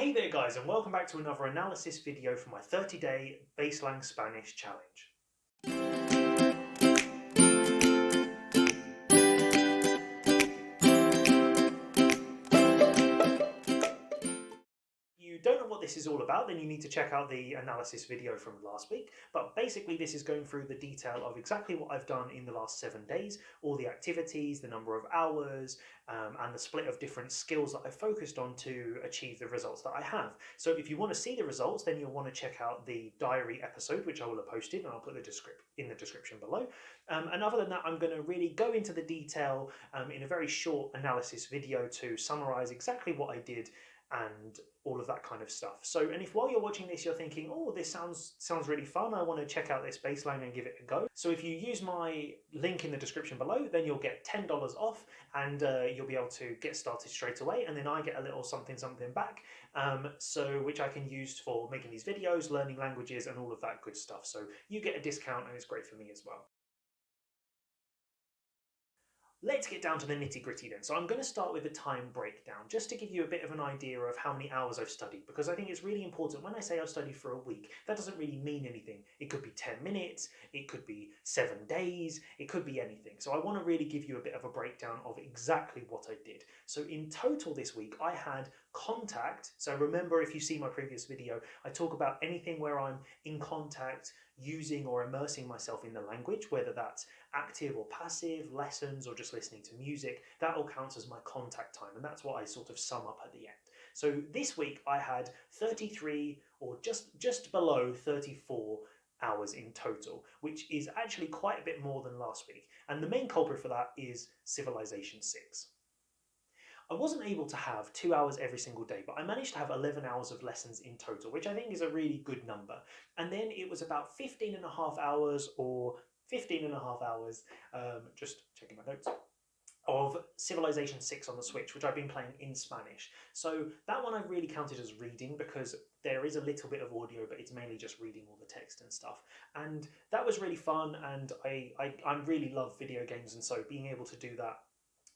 Hey there guys, and welcome back to another analysis video for my 30-day Baselang Spanish challenge. If you don't know what this is all about, then you need to check out the analysis video from last week. But basically this is going through the detail of exactly what I've done in the last 7 days, all the activities, the number of hours, and the split of different skills that I focused on to achieve the results that I have. So if you want to see the results, then you'll want to check out the diary episode, which I will have posted, and I'll put in the description below. And other than that, I'm going to really go into the detail in a very short analysis video to summarize exactly what I did and all of that kind of stuff. So, and if while you're watching this, you're thinking, oh, this sounds really fun, I want to check out this Baselang and give it a go. So if you use my link in the description below, then you'll get $10 off and you'll be able to get started straight away. And then I get a little something back, which I can use for making these videos, learning languages and all of that good stuff. So you get a discount and it's great for me as well. Let's get down to the nitty-gritty then. So I'm going to start with the time breakdown, just to give you a bit of an idea of how many hours I've studied, because I think it's really important. When I say I've studied for a week, that doesn't really mean anything. It could be 10 minutes, it could be 7 days, it could be anything. So I want to really give you a bit of a breakdown of exactly what I did. So in total this week, I had contact. So remember, if you see my previous video, I talk about anything where I'm in contact, using or immersing myself in the language, whether that's active or passive, lessons, or just listening to music. That all counts as my contact time, and that's what I sort of sum up at the end. So this week I had 33 or just below 34 hours in total, which is actually quite a bit more than last week. And the main culprit for that is Civilization 6. I wasn't able to have 2 hours every single day, but I managed to have 11 hours of lessons in total, which I think is a really good number. And then it was about 15 and a half hours or 15 and a half hours, just checking my notes, of Civilization 6 on the Switch, which I've been playing in Spanish. So that one I really counted as reading because there is a little bit of audio, but it's mainly just reading all the text and stuff. And that was really fun, and I really love video games, and so being able to do that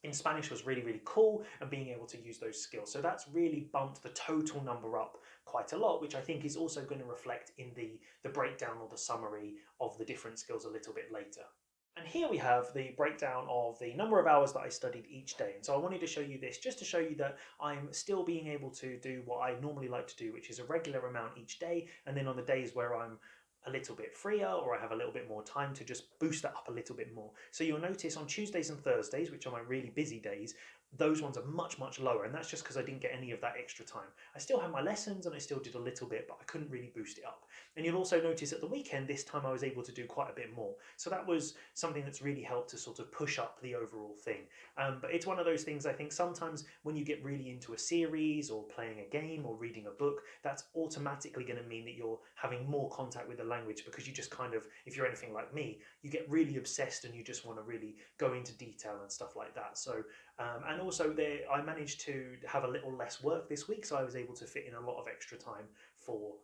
in Spanish was really cool, and being able to use those skills. So that's really bumped the total number up quite a lot, which I think is also going to reflect in the breakdown or the summary of the different skills a little bit later. And here we have the breakdown of the number of hours that I studied each day. And so I wanted to show you this just to show you that I'm still being able to do what I normally like to do, which is a regular amount each day. And then on the days where I'm a little bit freer or I have a little bit more time, to just boost that up a little bit more. So you'll notice on Tuesdays and Thursdays, which are my really busy days, those ones are much lower, and that's just because I didn't get any of that extra time. I still had my lessons and I still did a little bit, but I couldn't really boost it up. And you'll also notice at the weekend this time I was able to do quite a bit more. So that was something that's really helped to sort of push up the overall thing. But it's one of those things, I think sometimes when you get really into a series or playing a game or reading a book, that's automatically going to mean that you're having more contact with the language, because you just kind of, if you're anything like me, you get really obsessed and you just want to really go into detail and stuff like that. So and also I managed to have a little less work this week, so I was able to fit in a lot of extra time for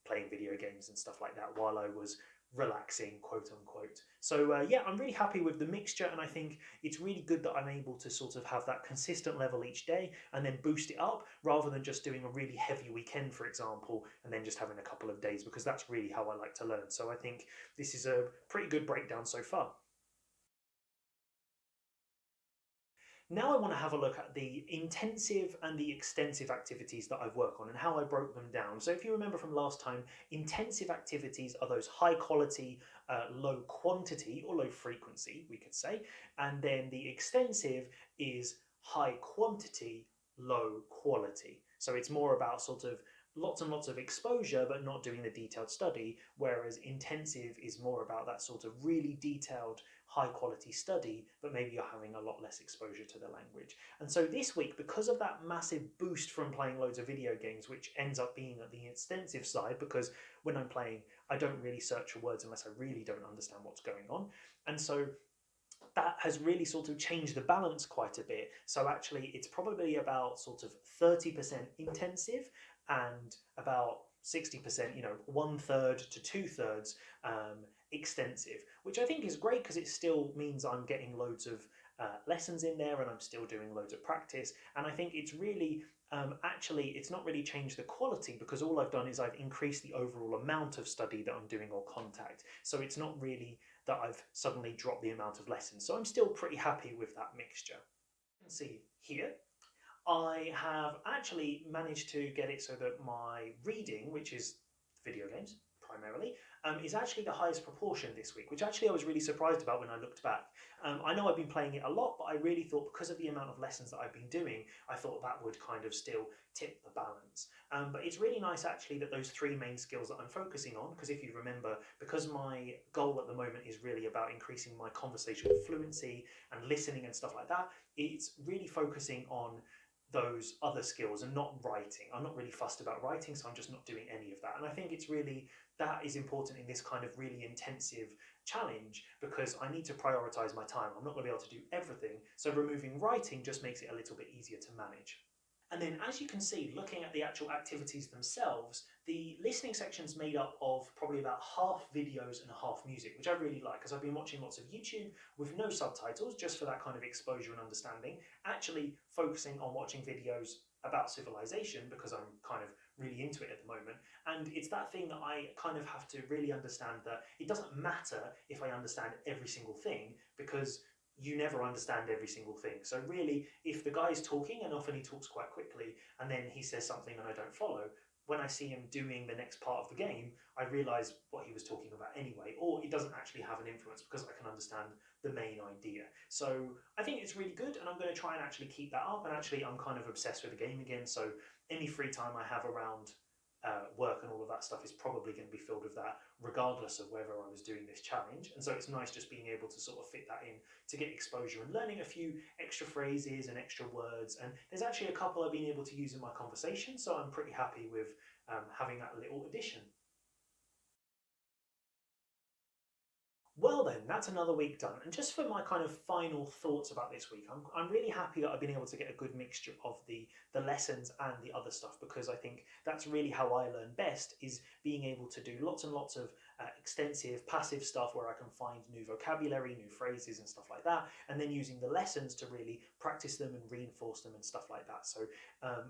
playing video games and stuff like that while I was relaxing, quote unquote. So yeah, I'm really happy with the mixture, and I think it's really good that I'm able to sort of have that consistent level each day and then boost it up, rather than just doing a really heavy weekend, for example, and then just having a couple of days, because that's really how I like to learn. So I think this is a pretty good breakdown so far. Now I want to have a look at the intensive and the extensive activities that I've worked on and how I broke them down. So if you remember from last time, intensive activities are those high quality, low quantity or low frequency, we could say. And then the extensive is high quantity, low quality. So it's more about sort of lots and lots of exposure but not doing the detailed study, whereas intensive is more about that sort of really detailed high quality study, but maybe you're having a lot less exposure to the language. And so this week, because of that massive boost from playing loads of video games, which ends up being at the extensive side, because when I'm playing, I don't really search for words unless I really don't understand what's going on. And so that has really sort of changed the balance quite a bit. So actually it's probably about sort of 30% intensive and about 60%, you know, 1/3 to 2/3 extensive, which I think is great because it still means I'm getting loads of lessons in there and I'm still doing loads of practice. And I think it's really actually it's not really changed the quality, because all I've done is I've increased the overall amount of study that I'm doing or contact. So it's not really that I've suddenly dropped the amount of lessons. So I'm still pretty happy with that mixture. You can see here, I have actually managed to get it so that my reading, which is video games primarily, is actually the highest proportion this week, which actually I was really surprised about when I looked back. I know I've been playing it a lot, but I really thought because of the amount of lessons that I've been doing, I thought that would kind of still tip the balance. But it's really nice actually that those three main skills that I'm focusing on, because if you remember, because my goal at the moment is really about increasing my conversational fluency and listening and stuff like that, it's really focusing on those other skills and not writing. I'm not really fussed about writing, so I'm just not doing any of that. And I think it's really, that is important in this kind of really intensive challenge, because I need to prioritize my time. I'm not going to be able to do everything, so removing writing just makes it a little bit easier to manage. And then, as you can see, looking at the actual activities themselves, the listening section's made up of probably about half videos and half music, which I really like, because I've been watching lots of YouTube with no subtitles, just for that kind of exposure and understanding, actually focusing on watching videos about civilization, because I'm kind of really into it at the moment. And it's that thing that I kind of have to really understand, that it doesn't matter if I understand every single thing, because you never understand every single thing. So really, if the guy's talking, and often he talks quite quickly, and then he says something and I don't follow, when I see him doing the next part of the game, I realise what he was talking about anyway, or it doesn't actually have an influence because I can understand the main idea. So I think it's really good, and I'm going to try and actually keep that up. And actually, I'm kind of obsessed with the game again, so any free time I have around work and all of that stuff is probably going to be filled with that, regardless of whether I was doing this challenge. And so it's nice just being able to sort of fit that in to get exposure and learning a few extra phrases and extra words. And there's actually a couple I've been able to use in my conversation, so I'm pretty happy with having that little addition. Well then, that's another week done. And just for my kind of final thoughts about this week, I'm really happy that I've been able to get a good mixture of the lessons and the other stuff, because I think that's really how I learn best, is being able to do lots and lots of extensive passive stuff where I can find new vocabulary, new phrases and stuff like that, and then using the lessons to really practice them and reinforce them and stuff like that. So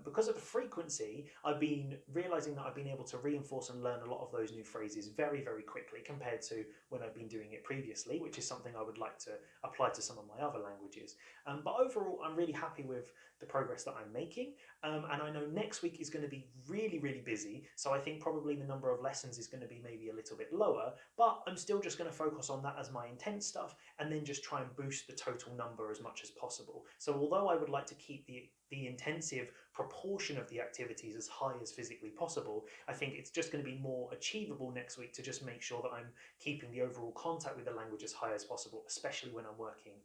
because of the frequency, I've been realizing that I've been able to reinforce and learn a lot of those new phrases very, very quickly compared to when I've been doing it previously, which is something I would like to apply to some of my other languages. But overall, I'm really happy with the progress that I'm making. And I know next week is going to be really, really busy. So I think probably the number of lessons is going to be maybe a little bit lower, but I'm still just going to focus on that as my intense stuff, and then just try and boost the total number as much as possible. So although I would like to keep the intensive proportion of the activities as high as physically possible, I think it's just going to be more achievable next week to just make sure that I'm keeping the overall contact with the language as high as possible, especially when I'm working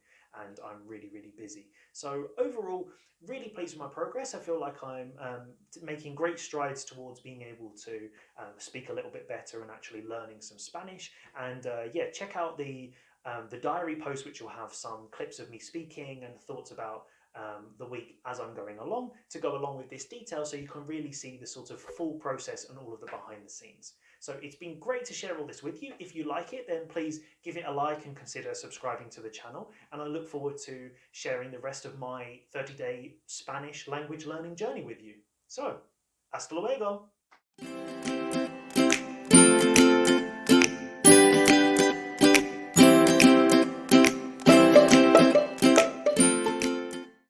and I'm really, really busy. So overall, really pleased with my progress. I feel like I'm making great strides towards being able to speak a little bit better and actually learning some Spanish. And yeah, check out the diary post, which will have some clips of me speaking and thoughts about the week as I'm going along, to go along with this detail, so you can really see the sort of full process and all of the behind the scenes. So it's been great to share all this with you. If you like it, then please give it a like and consider subscribing to the channel. And I look forward to sharing the rest of my 30-day Spanish language learning journey with you. So, hasta luego!